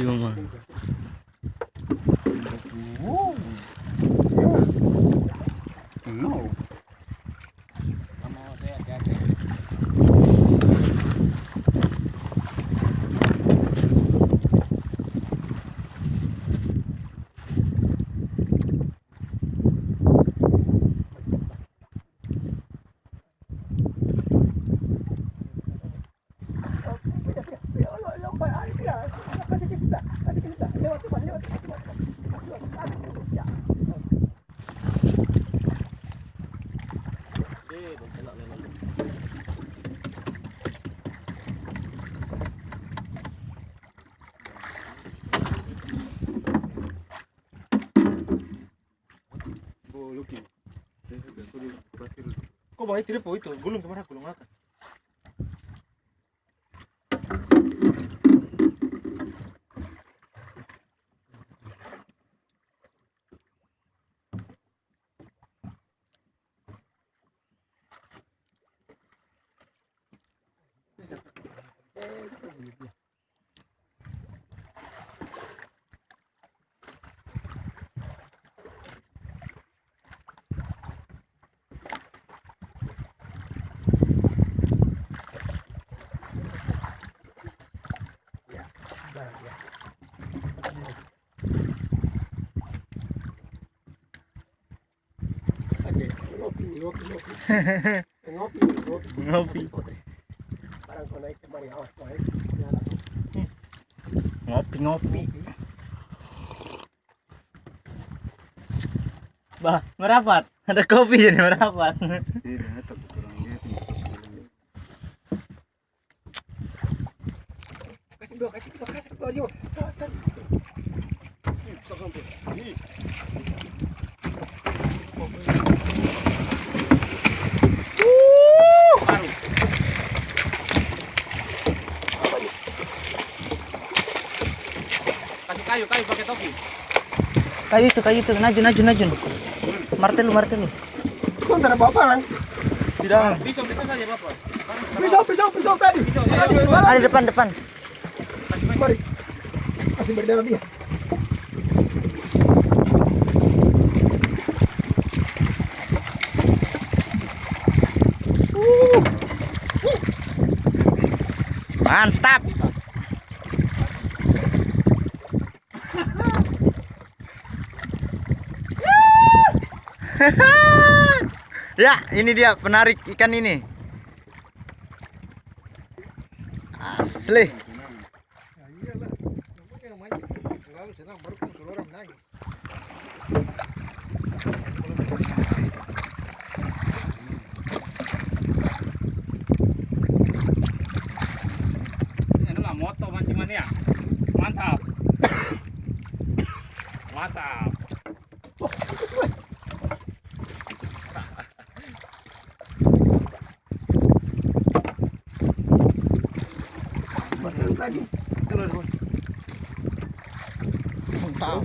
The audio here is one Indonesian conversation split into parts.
di mama. Wow. No. Kamu saya hati-hati. Kok bawa itu itu gulung kemana gulung apa? Ngopi. Ngopi. Bah, merapat. Ada kopi jadi merapat. Kasih kayu pakai topi. Kayu itu, najun. Martelu. Kau tak ada apa-apa kan? Tidak. Pisau saja Bapak. Pisau tadi. Ada depan. Mari. Kasih berdarah dia. Mantap. Ya, ini dia penarik ikan ini. Asli. Ini lah moto mancingannya ya. Mantap. Lagi. Mantap.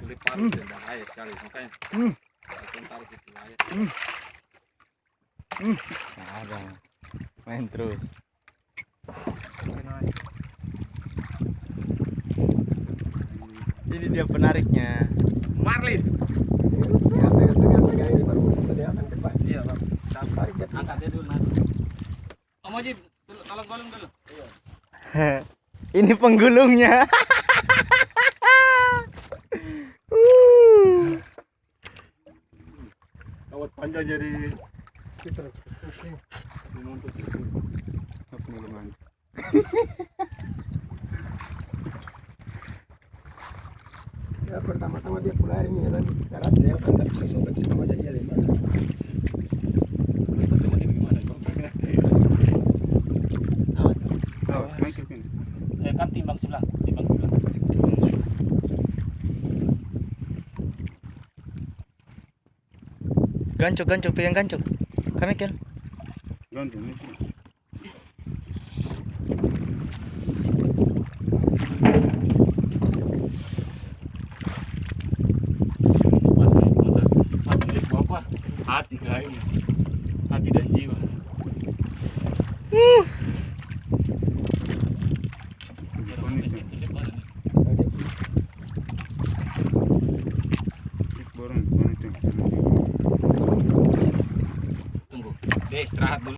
Kulit paru sudah bahaya sekali makanya. Taruh situ aja. Ada. Main terus. Ini dia penariknya. Marlin. Ya, tegak ini baru dia akan depan. Iya, Bang. Tarik dia. Angkat dia dulu nanti. Om Wajib, tolong golong dulu. Ini penggulungnya. Kawat panjang jadi Kita pusing. Apa ngomong? Ya pertama-tama dia pular ini nanti karat dia akan tak bisa sobek sama aja dia lempar. Kan timbang sebelah. Gancuk, pegang gancuk. Kami kan. Gantung itu. istirahat dulu.